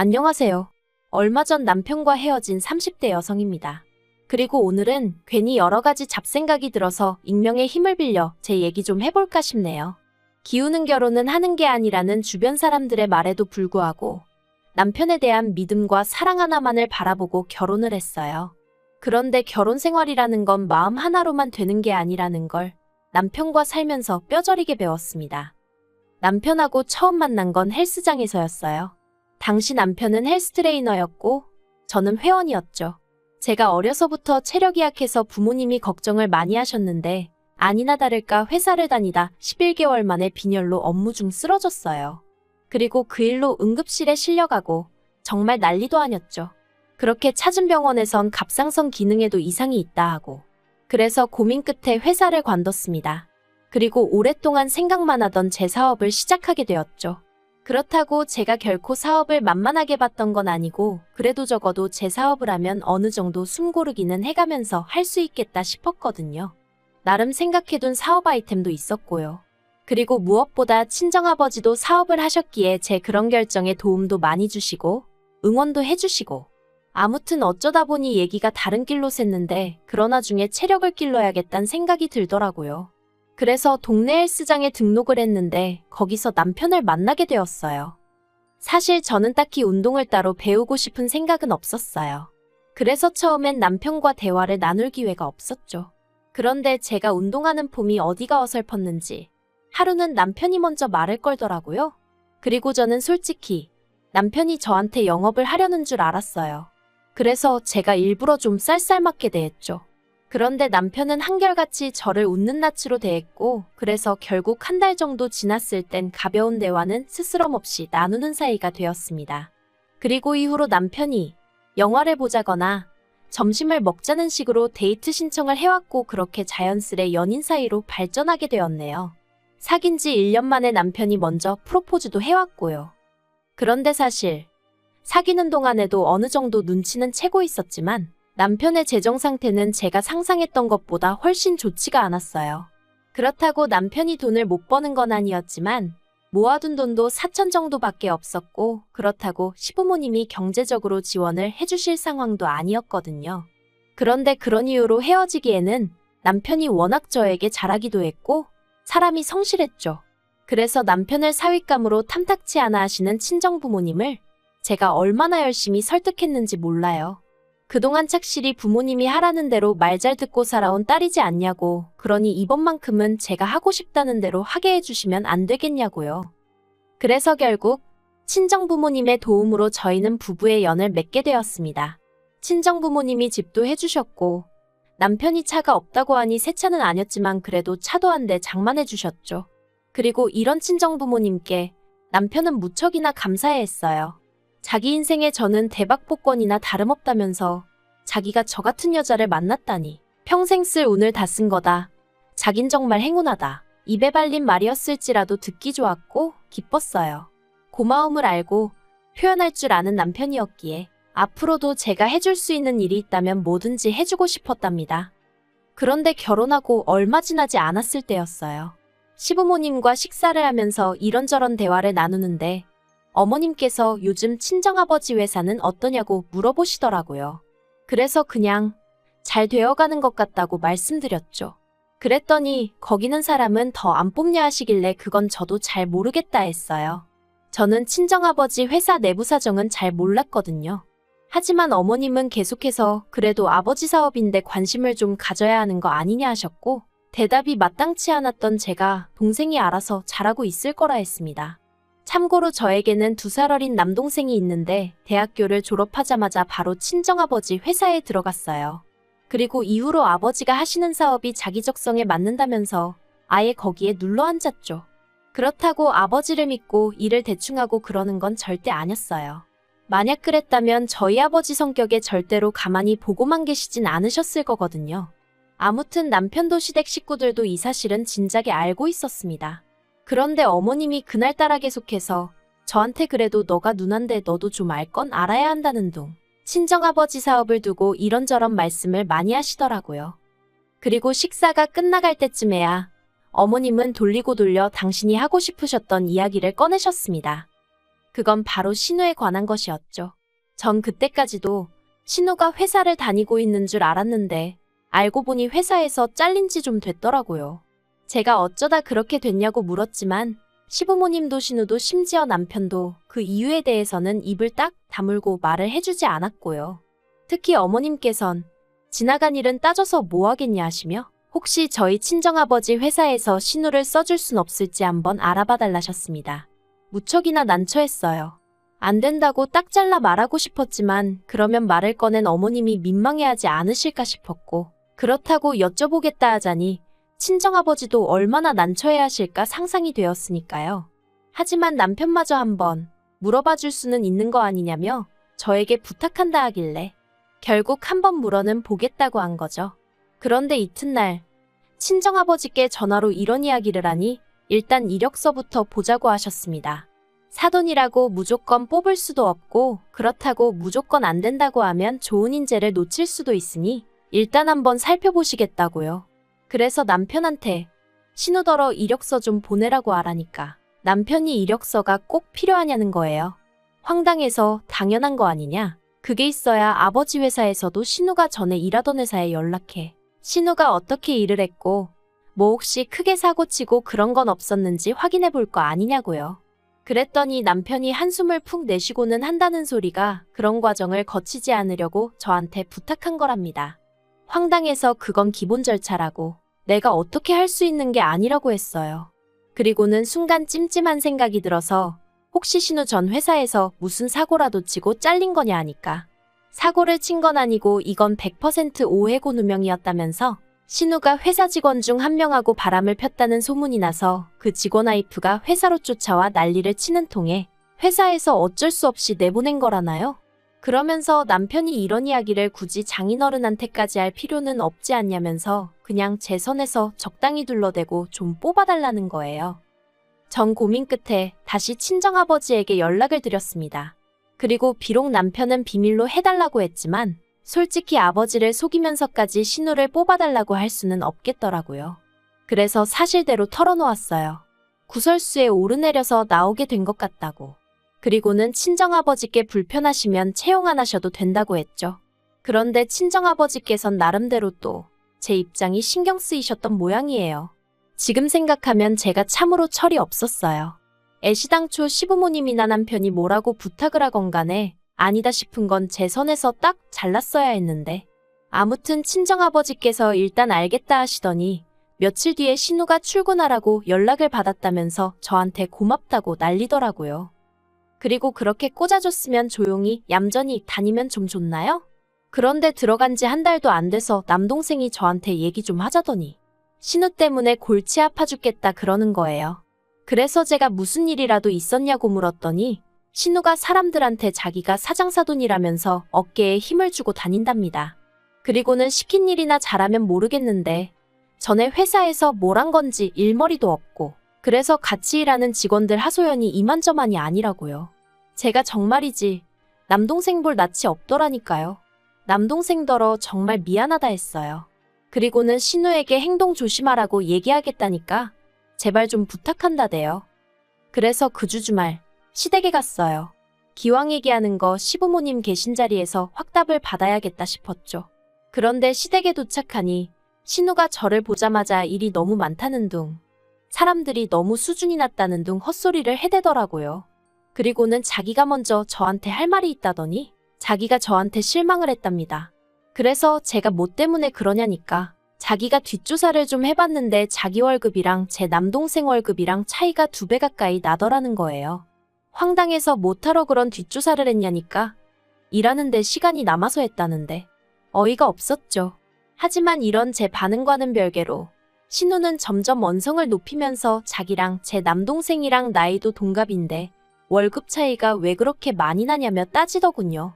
안녕하세요. 얼마 전 남편과 헤어진 30대 여성입니다. 그리고 오늘은 괜히 여러 가지 잡생각이 들어서 익명의 힘을 빌려 제 얘기 좀 해볼까 싶네요. 기우는 결혼은 하는 게 아니라는 주변 사람들의 말에도 불구하고 남편에 대한 믿음과 사랑 하나만을 바라보고 결혼을 했어요. 그런데 결혼 생활이라는 건 마음 하나로만 되는 게 아니라는 걸 남편과 살면서 뼈저리게 배웠습니다. 남편하고 처음 만난 건 헬스장에서였어요. 당시 남편은 헬스 트레이너였고 저는 회원이었죠. 제가 어려서부터 체력이 약해서 부모님이 걱정을 많이 하셨는데 아니나 다를까 회사를 다니다 11개월 만에 빈혈로 업무 중 쓰러졌어요. 그리고 그 일로 응급실에 실려가고 정말 난리도 아니었죠. 그렇게 찾은 병원에선 갑상선 기능에도 이상이 있다 하고 그래서 고민 끝에 회사를 관뒀습니다. 그리고 오랫동안 생각만 하던 제 사업을 시작하게 되었죠. 그렇다고 제가 결코 사업을 만만하게 봤던 건 아니고 그래도 적어도 제 사업을 하면 어느 정도 숨고르기는 해가면서 할 수 있겠다 싶었거든요. 나름 생각해둔 사업 아이템도 있었고요. 그리고 무엇보다 친정아버지도 사업을 하셨기에 제 그런 결정에 도움도 많이 주시고 응원도 해주시고 아무튼 어쩌다 보니 얘기가 다른 길로 샜는데 그러나 중에 체력을 길러야겠다는 생각이 들더라고요. 그래서 동네 헬스장에 등록을 했는데 거기서 남편을 만나게 되었어요. 사실 저는 딱히 운동을 따로 배우고 싶은 생각은 없었어요. 그래서 처음엔 남편과 대화를 나눌 기회가 없었죠. 그런데 제가 운동하는 폼이 어디가 어설펐는지 하루는 남편이 먼저 말을 걸더라고요. 그리고 저는 솔직히 남편이 저한테 영업을 하려는 줄 알았어요. 그래서 제가 일부러 좀 쌀쌀맞게 대했죠. 그런데 남편은 한결같이 저를 웃는 낯으로 대했고 그래서 결국 한 달 정도 지났을 땐 가벼운 대화는 스스럼 없이 나누는 사이가 되었습니다. 그리고 이후로 남편이 영화를 보자거나 점심을 먹자는 식으로 데이트 신청을 해왔고 그렇게 자연스레 연인 사이로 발전하게 되었네요. 사귄 지 1년 만에 남편이 먼저 프로포즈도 해왔고요. 그런데 사실 사귀는 동안에도 어느 정도 눈치는 채고 있었지만 남편의 재정 상태는 제가 상상했던 것보다 훨씬 좋지가 않았어요. 그렇다고 남편이 돈을 못 버는 건 아니었지만 모아둔 돈도 4천 정도밖에 없었고 그렇다고 시부모님이 경제적으로 지원을 해주실 상황도 아니었거든요. 그런데 그런 이유로 헤어지기에는 남편이 워낙 저에게 잘하기도 했고 사람이 성실했죠. 그래서 남편을 사윗감으로 탐탁치 않아 하시는 친정부모님을 제가 얼마나 열심히 설득했는지 몰라요. 그동안 착실히 부모님이 하라는 대로 말 잘 듣고 살아온 딸이지 않냐고, 그러니 이번만큼은 제가 하고 싶다는 대로 하게 해주시면 안 되겠냐고요. 그래서 결국 친정부모님의 도움으로 저희는 부부의 연을 맺게 되었습니다. 친정부모님이 집도 해주셨고 남편이 차가 없다고 하니 새 차는 아니었지만 그래도 차도 한 대 장만해 주셨죠. 그리고 이런 친정부모님께 남편은 무척이나 감사해했어요. 자기 인생에 저는 대박복권이나 다름없다면서 자기가 저 같은 여자를 만났다니 평생 쓸 운을 다 쓴 거다. 자긴 정말 행운하다. 입에 발린 말이었을지라도 듣기 좋았고 기뻤어요. 고마움을 알고 표현할 줄 아는 남편이었기에 앞으로도 제가 해줄 수 있는 일이 있다면 뭐든지 해주고 싶었답니다. 그런데 결혼하고 얼마 지나지 않았을 때였어요. 시부모님과 식사를 하면서 이런저런 대화를 나누는데 어머님께서 요즘 친정아버지 회사는 어떠냐고 물어보시더라고요. 그래서 그냥 잘 되어가는 것 같다고 말씀드렸죠. 그랬더니 거기는 사람은 더 안 뽑냐 하시길래 그건 저도 잘 모르겠다 했어요. 저는 친정아버지 회사 내부 사정은 잘 몰랐거든요. 하지만 어머님은 계속해서 그래도 아버지 사업인데 관심을 좀 가져야 하는 거 아니냐 하셨고 대답이 마땅치 않았던 제가 동생이 알아서 잘하고 있을 거라 했습니다. 참고로 저에게는 2살 어린 남동생이 있는데 대학교를 졸업하자마자 바로 친정아버지 회사에 들어갔어요. 그리고 이후로 아버지가 하시는 사업이 자기 적성에 맞는다면서 아예 거기에 눌러 앉았죠. 그렇다고 아버지를 믿고 일을 대충하고 그러는 건 절대 아니었어요. 만약 그랬다면 저희 아버지 성격에 절대로 가만히 보고만 계시진 않으셨을 거거든요. 아무튼 남편도 시댁 식구들도 이 사실은 진작에 알고 있었습니다. 그런데 어머님이 그날따라 계속해서 저한테 그래도 너가 누난데 너도 좀 알 건 알아야 한다는 둥 친정아버지 사업을 두고 이런저런 말씀을 많이 하시더라고요. 그리고 식사가 끝나갈 때쯤에야 어머님은 돌리고 돌려 당신이 하고 싶으셨던 이야기를 꺼내셨습니다. 그건 바로 신우에 관한 것이었죠. 전 그때까지도 신우가 회사를 다니고 있는 줄 알았는데 알고 보니 회사에서 잘린 지 좀 됐더라고요. 제가 어쩌다 그렇게 됐냐고 물었지만 시부모님도 신우도 심지어 남편도 그 이유에 대해서는 입을 딱 다물고 말을 해주지 않았고요. 특히 어머님께선 지나간 일은 따져서 뭐 하겠냐 하시며 혹시 저희 친정아버지 회사에서 신우를 써줄 순 없을지 한번 알아봐 달라셨습니다. 무척이나 난처했어요. 안 된다고 딱 잘라 말하고 싶었지만 그러면 말을 꺼낸 어머님이 민망해하지 않으실까 싶었고 그렇다고 여쭤보겠다 하자니 친정아버지도 얼마나 난처해하실까 상상이 되었으니까요. 하지만 남편마저 한번 물어봐 줄 수는 있는 거 아니냐며 저에게 부탁한다 하길래 결국 한번 물어는 보겠다고 한 거죠. 그런데 이튿날 친정아버지께 전화로 이런 이야기를 하니 일단 이력서부터 보자고 하셨습니다. 사돈이라고 무조건 뽑을 수도 없고 그렇다고 무조건 안 된다고 하면 좋은 인재를 놓칠 수도 있으니 일단 한번 살펴보시겠다고요. 그래서 남편한테 신우더러 이력서 좀 보내라고 하라니까 남편이 이력서가 꼭 필요하냐는 거예요. 황당해서 당연한 거 아니냐. 그게 있어야 아버지 회사에서도 신우가 전에 일하던 회사에 연락해. 신우가 어떻게 일을 했고 뭐 혹시 크게 사고치고 그런 건 없었는지 확인해 볼 거 아니냐고요. 그랬더니 남편이 한숨을 푹 내쉬고는 한다는 소리가 그런 과정을 거치지 않으려고 저한테 부탁한 거랍니다. 황당해서 그건 기본 절차라고 내가 어떻게 할 수 있는 게 아니라고 했어요. 그리고는 순간 찜찜한 생각이 들어서 혹시 신우 전 회사에서 무슨 사고라도 치고 잘린 거냐 하니까 사고를 친 건 아니고 이건 100% 오해고 누명이었다면서 신우가 회사 직원 중 한 명하고 바람을 폈다는 소문이 나서 그 직원 와이프가 회사로 쫓아와 난리를 치는 통에 회사에서 어쩔 수 없이 내보낸 거라나요? 그러면서 남편이 이런 이야기를 굳이 장인어른한테까지 할 필요는 없지 않냐면서 그냥 제 선에서 적당히 둘러대고 좀 뽑아달라는 거예요. 전 고민 끝에 다시 친정아버지에게 연락을 드렸습니다. 그리고 비록 남편은 비밀로 해달라고 했지만 솔직히 아버지를 속이면서까지 신우를 뽑아달라고 할 수는 없겠더라고요. 그래서 사실대로 털어놓았어요. 구설수에 오르내려서 나오게 된 것 같다고. 그리고는 친정아버지께 불편하시면 채용 안 하셔도 된다고 했죠. 그런데 친정아버지께선 나름대로 또 제 입장이 신경 쓰이셨던 모양이에요. 지금 생각하면 제가 참으로 철이 없었어요. 애시당초 시부모님이나 남편이 뭐라고 부탁을 하건 간에 아니다 싶은 건 제 선에서 딱 잘랐어야 했는데 아무튼 친정아버지께서 일단 알겠다 하시더니 며칠 뒤에 신우가 출근하라고 연락을 받았다면서 저한테 고맙다고 난리더라고요. 그리고 그렇게 꽂아줬으면 조용히 얌전히 다니면 좀 좋나요? 그런데 들어간 지 한 달도 안 돼서 남동생이 저한테 얘기 좀 하자더니 신우 때문에 골치 아파 죽겠다 그러는 거예요. 그래서 제가 무슨 일이라도 있었냐고 물었더니 신우가 사람들한테 자기가 사장사돈이라면서 어깨에 힘을 주고 다닌답니다. 그리고는 시킨 일이나 잘하면 모르겠는데 전에 회사에서 뭘 한 건지 일머리도 없고 그래서 같이 일하는 직원들 하소연이 이만저만이 아니라고요. 제가 정말이지 남동생 볼 낯이 없더라니까요. 남동생더러 정말 미안하다 했어요. 그리고는 신우에게 행동 조심하라고 얘기하겠다니까 제발 좀 부탁한다대요. 그래서 그 주주말 시댁에 갔어요. 기왕 얘기하는 거 시부모님 계신 자리에서 확답을 받아야겠다 싶었죠. 그런데 시댁에 도착하니 신우가 저를 보자마자 일이 너무 많다는 둥, 사람들이 너무 수준이 낮다는 둥 헛소리를 해대더라고요. 그리고는 자기가 먼저 저한테 할 말이 있다더니 자기가 저한테 실망을 했답니다. 그래서 제가 뭐 때문에 그러냐니까 자기가 뒷조사를 좀 해봤는데 자기 월급이랑 제 남동생 월급이랑 차이가 2배 가까이 나더라는 거예요. 황당해서 못하러 그런 뒷조사를 했냐니까 일하는데 시간이 남아서 했다는데 어이가 없었죠. 하지만 이런 제 반응과는 별개로 신우는 점점 언성을 높이면서 자기랑 제 남동생이랑 나이도 동갑인데 월급 차이가 왜 그렇게 많이 나냐며 따지더군요.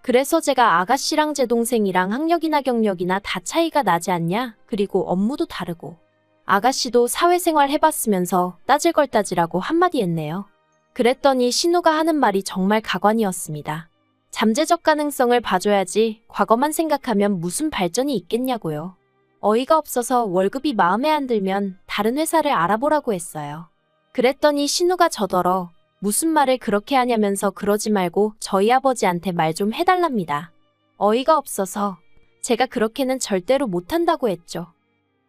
그래서 제가 아가씨랑 제 동생이랑 학력이나 경력이나 다 차이가 나지 않냐? 그리고 업무도 다르고 아가씨도 사회생활 해봤으면서 따질 걸 따지라고 한마디 했네요. 그랬더니 신우가 하는 말이 정말 가관이었습니다. 잠재적 가능성을 봐줘야지 과거만 생각하면 무슨 발전이 있겠냐고요. 어이가 없어서 월급이 마음에 안 들면 다른 회사를 알아보라고 했어요. 그랬더니 신우가 저더러 무슨 말을 그렇게 하냐면서 그러지 말고 저희 아버지한테 말 좀 해달랍니다. 어이가 없어서 제가 그렇게는 절대로 못한다고 했죠.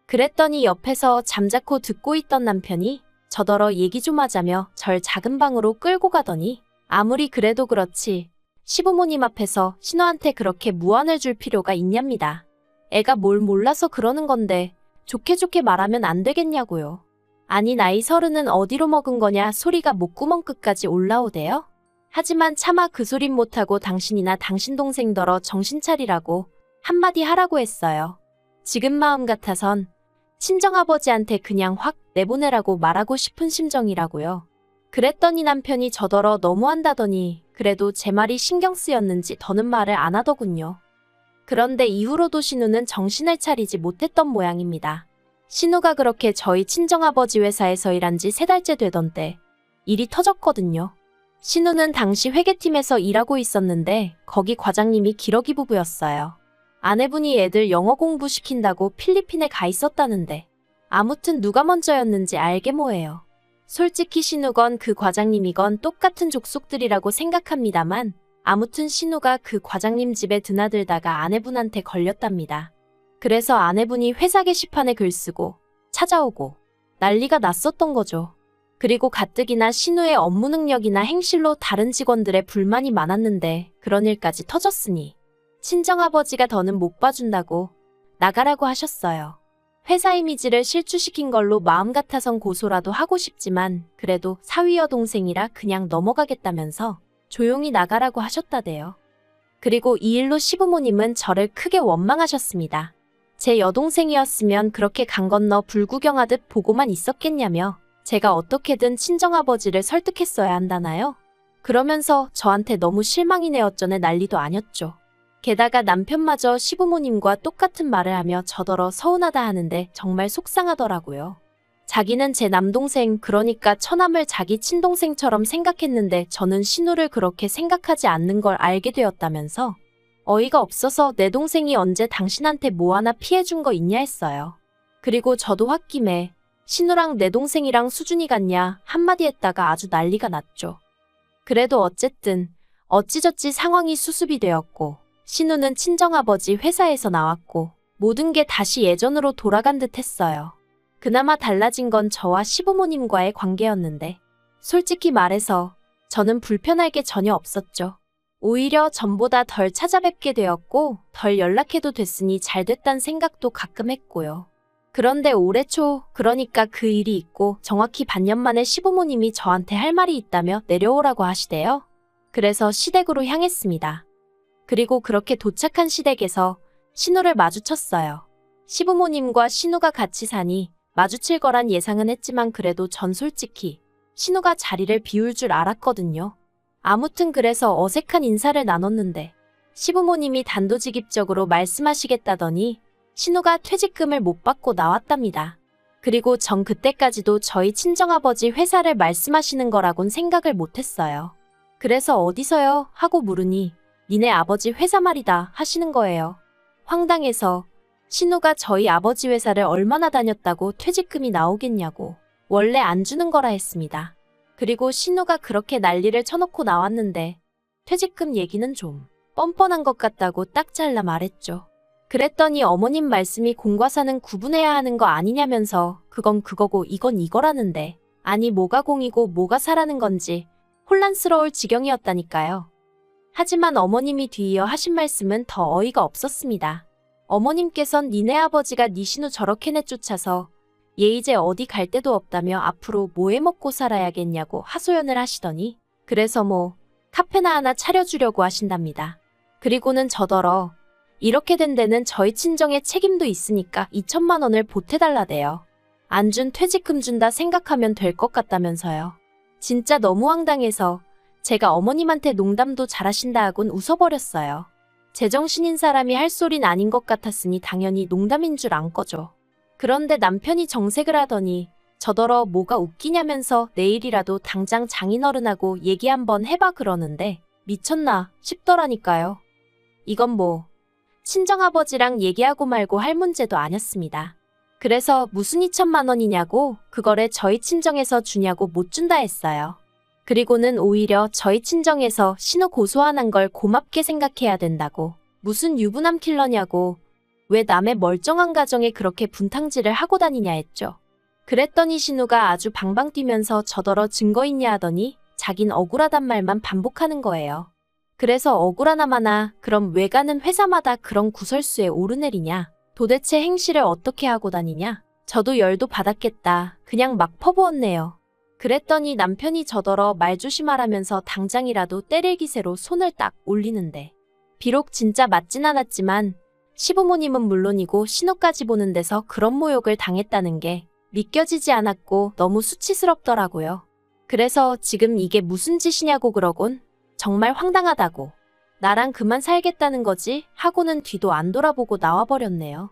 그랬더니 옆에서 잠자코 듣고 있던 남편이 저더러 얘기 좀 하자며 절 작은 방으로 끌고 가더니 아무리 그래도 그렇지 시부모님 앞에서 신우한테 그렇게 무안을 줄 필요가 있냐입니다. 애가 뭘 몰라서 그러는 건데 좋게 좋게 말하면 안 되겠냐고요. 아니 나이 30은 어디로 먹은 거냐 소리가 목구멍 끝까지 올라오대요. 하지만 차마 그 소린 못하고 당신이나 당신 동생더러 정신 차리라고 한마디 하라고 했어요. 지금 마음 같아선 친정아버지한테 그냥 확 내보내라고 말하고 싶은 심정이라고요. 그랬더니 남편이 저더러 너무한다더니 그래도 제 말이 신경 쓰였는지 더는 말을 안 하더군요. 그런데 이후로도 신우는 정신을 차리지 못했던 모양입니다. 신우가 그렇게 저희 친정아버지 회사에서 일한 지 3달째 되던 때 일이 터졌거든요. 신우는 당시 회계팀에서 일하고 있었는데 거기 과장님이 기러기 부부였어요. 아내분이 애들 영어 공부시킨다고 필리핀에 가 있었다는데 아무튼 누가 먼저였는지 알게 뭐예요. 솔직히 신우건 그 과장님이건 똑같은 족속들이라고 생각합니다만 아무튼 신우가 그 과장님 집에 드나들다가 아내분한테 걸렸답니다. 그래서 아내분이 회사 게시판에 글 쓰고 찾아오고 난리가 났었던 거죠. 그리고 가뜩이나 신우의 업무 능력이나 행실로 다른 직원들의 불만이 많았는데 그런 일까지 터졌으니 친정아버지가 더는 못 봐준다고 나가라고 하셨어요. 회사 이미지를 실추시킨 걸로 마음 같아선 고소라도 하고 싶지만 그래도 사위 여동생이라 그냥 넘어가겠다면서 조용히 나가라고 하셨다대요. 그리고 이 일로 시부모님은 저를 크게 원망하셨습니다. 제 여동생이었으면 그렇게 강 건너 불구경하듯 보고만 있었겠냐며 제가 어떻게든 친정아버지를 설득했어야 한다나요? 그러면서 저한테 너무 실망이네 어쩌네 난리도 아녔죠. 게다가 남편마저 시부모님과 똑같은 말을 하며 저더러 서운하다 하는데 정말 속상하더라고요. 자기는 제 남동생 그러니까 처남을 자기 친동생처럼 생각했는데 저는 신우를 그렇게 생각하지 않는 걸 알게 되었다면서 어이가 없어서 내 동생이 언제 당신한테 뭐 하나 피해준 거 있냐 했어요. 그리고 저도 홧김에 신우랑 내 동생이랑 수준이 같냐 한마디 했다가 아주 난리가 났죠. 그래도 어쨌든 어찌저찌 상황이 수습이 되었고 신우는 친정아버지 회사에서 나왔고 모든 게 다시 예전으로 돌아간 듯 했어요. 그나마 달라진 건 저와 시부모님과의 관계였는데 솔직히 말해서 저는 불편할 게 전혀 없었죠. 오히려 전보다 덜 찾아뵙게 되었고 덜 연락해도 됐으니 잘 됐단 생각도 가끔 했고요. 그런데 올해 초 그러니까 그 일이 있고 정확히 반년 만에 시부모님이 저한테 할 말이 있다며 내려오라고 하시대요. 그래서 시댁으로 향했습니다. 그리고 그렇게 도착한 시댁에서 신우를 마주쳤어요. 시부모님과 신우가 같이 사니 마주칠 거란 예상은 했지만 그래도 전 솔직히 신우가 자리를 비울 줄 알았거든요. 아무튼 그래서 어색한 인사를 나눴는데 시부모님이 단도직입적으로 말씀하시겠다더니 신우가 퇴직금을 못 받고 나왔답니다. 그리고 전 그때까지도 저희 친정아버지 회사를 말씀하시는 거라곤 생각을 못했어요. 그래서 어디서요? 하고 물으니 니네 아버지 회사 말이다 하시는 거예요. 황당해서 신우가 저희 아버지 회사를 얼마나 다녔다고 퇴직금이 나오겠냐고 원래 안 주는 거라 했습니다. 그리고 신우가 그렇게 난리를 쳐놓고 나왔는데 퇴직금 얘기는 좀 뻔뻔한 것 같다고 딱 잘라 말했죠. 그랬더니 어머님 말씀이 공과 사는 구분해야 하는 거 아니냐면서 그건 그거고 이건 이거라는데 아니 뭐가 공이고 뭐가 사라는 건지 혼란스러울 지경이었다니까요. 하지만 어머님이 뒤이어 하신 말씀은 더 어이가 없었습니다. 어머님께선 니네 아버지가 니 신우 저렇게 내쫓아서 얘 이제 어디 갈 데도 없다며 앞으로 뭐 해먹고 살아야겠냐고 하소연을 하시더니 그래서 뭐 카페나 하나 차려주려고 하신답니다. 그리고는 저더러 이렇게 된 데는 저희 친정에 책임도 있으니까 2천만 원을 보태달라대요. 안 준 퇴직금 준다 생각하면 될 것 같다면서요. 진짜 너무 황당해서 제가 어머님한테 농담도 잘하신다 하곤 웃어버렸어요. 제정신인 사람이 할 소린 아닌 것 같았으니 당연히 농담인 줄 안 거죠. 그런데 남편이 정색을 하더니 저더러 뭐가 웃기냐면서 내일이라도 당장 장인어른하고 얘기 한번 해봐 그러는데 미쳤나 싶더라니까요. 이건 뭐 친정아버지랑 얘기하고 말고 할 문제도 아니었습니다. 그래서 무슨 2천만 원이냐고 그거를 저희 친정에서 주냐고 못 준다 했어요. 그리고는 오히려 저희 친정에서 신우 고소한한 걸 고맙게 생각해야 된다고. 무슨 유부남 킬러냐고. 왜 남의 멀쩡한 가정에 그렇게 분탕질을 하고 다니냐 했죠. 그랬더니 신우가 아주 방방 뛰면서 저더러 증거 있냐 하더니 자긴 억울하단 말만 반복하는 거예요. 그래서 억울하나마나 그럼 왜 가는 회사마다 그런 구설수에 오르내리냐. 도대체 행실을 어떻게 하고 다니냐. 저도 열도 받았겠다. 그냥 막 퍼부었네요. 그랬더니 남편이 저더러 말 조심하라면서 당장이라도 때릴 기세로 손을 딱 올리는데 비록 진짜 맞진 않았지만 시부모님은 물론이고 신우까지 보는 데서 그런 모욕을 당했다는 게 믿겨지지 않았고 너무 수치스럽더라고요. 그래서 지금 이게 무슨 짓이냐고 그러곤 정말 황당하다고. 나랑 그만 살겠다는 거지 하고는 뒤도 안 돌아보고 나와버렸네요.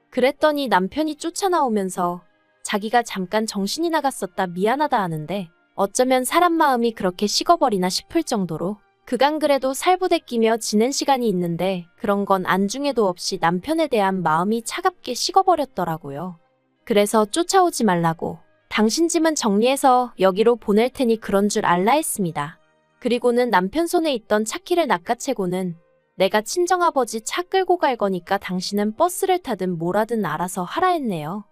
그랬더니 남편이 쫓아나오면서 자기가 잠깐 정신이 나갔었다 미안하다 하는데 어쩌면 사람 마음이 그렇게 식어버리나 싶을 정도로 그간 그래도 살부대끼며 지낸 시간이 있는데 그런 건 안중에도 없이 남편에 대한 마음이 차갑게 식어버렸더라고요. 그래서 쫓아오지 말라고 당신 짐은 정리해서 여기로 보낼 테니 그런 줄 알라 했습니다. 그리고는 남편 손에 있던 차키를 낚아채고는 내가 친정아버지 차 끌고 갈 거니까 당신은 버스를 타든 뭐라든 알아서 하라 했네요.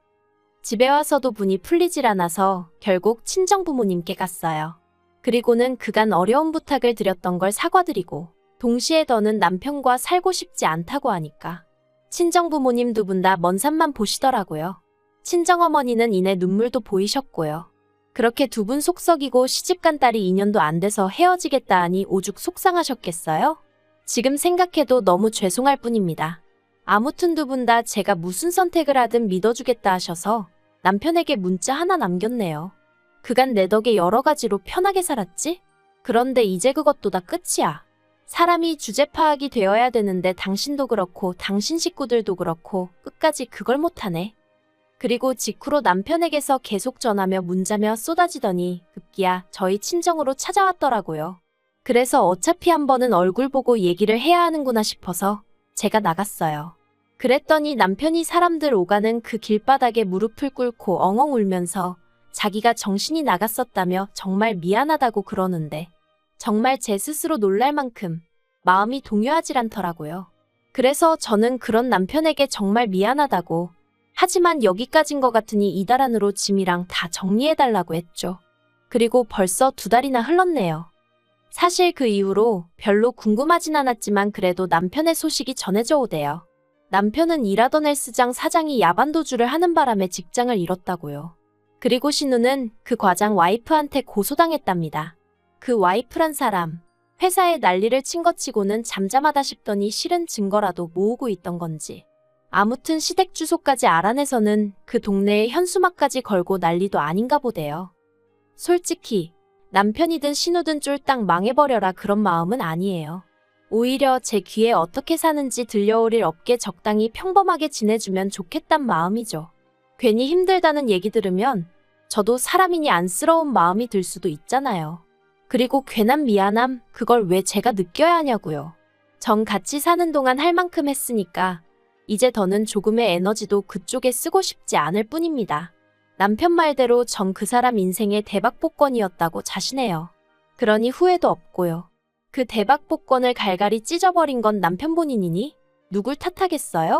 집에 와서도 분이 풀리질 않아서 결국 친정부모님께 갔어요. 그리고는 그간 어려운 부탁을 드렸던 걸 사과드리고 동시에 더는 남편과 살고 싶지 않다고 하니까 친정부모님 두 분 다 먼 산만 보시더라고요. 친정어머니는 이내 눈물도 보이셨고요. 그렇게 두 분 속썩이고 시집간 딸이 2년도 안 돼서 헤어지겠다 하니 오죽 속상하셨겠어요? 지금 생각해도 너무 죄송할 뿐입니다. 아무튼 두 분 다 제가 무슨 선택을 하든 믿어주겠다 하셔서 남편에게 문자 하나 남겼네요. 그간 내 덕에 여러 가지로 편하게 살았지? 그런데 이제 그것도 다 끝이야. 사람이 주제 파악이 되어야 되는데 당신도 그렇고 당신 식구들도 그렇고 끝까지 그걸 못하네. 그리고 직후로 남편에게서 계속 전화며 문자며 쏟아지더니 급기야 저희 친정으로 찾아왔더라고요. 그래서 어차피 한 번은 얼굴 보고 얘기를 해야 하는구나 싶어서 제가 나갔어요. 그랬더니 남편이 사람들 오가는 그 길바닥에 무릎을 꿇고 엉엉 울면서 자기가 정신이 나갔었다며 정말 미안하다고 그러는데 정말 제 스스로 놀랄 만큼 마음이 동요하질 않더라고요. 그래서 저는 그런 남편에게 정말 미안하다고 하지만 여기까지인 것 같으니 이달 안으로 짐이랑 다 정리해달라고 했죠. 그리고 벌써 2달이나 흘렀네요. 사실 그 이후로 별로 궁금하진 않았지만 그래도 남편의 소식이 전해져 오대요. 남편은 일하던 헬스장 사장이 야반도주를 하는 바람에 직장을 잃었다고요. 그리고 신우는 그 과장 와이프한테 고소당했답니다. 그 와이프란 사람, 회사에 난리를 친 것 치고는 잠잠하다 싶더니 실은 증거라도 모으고 있던 건지. 아무튼 시댁 주소까지 알아내서는 그 동네에 현수막까지 걸고 난리도 아닌가 보대요. 솔직히 남편이든 신우든 쫄딱 망해버려라 그런 마음은 아니에요. 오히려 제 귀에 어떻게 사는지 들려올 일 없게 적당히 평범하게 지내주면 좋겠단 마음이죠. 괜히 힘들다는 얘기 들으면 저도 사람이니 안쓰러운 마음이 들 수도 있잖아요. 그리고 괜한 미안함, 그걸 왜 제가 느껴야 하냐고요. 전 같이 사는 동안 할 만큼 했으니까 이제 더는 조금의 에너지도 그쪽에 쓰고 싶지 않을 뿐입니다. 남편 말대로 전 그 사람 인생의 대박 복권이었다고 자신해요. 그러니 후회도 없고요. 그 대박 복권을 갈갈이 찢어버린 건 남편 본인이니 누굴 탓하겠어요?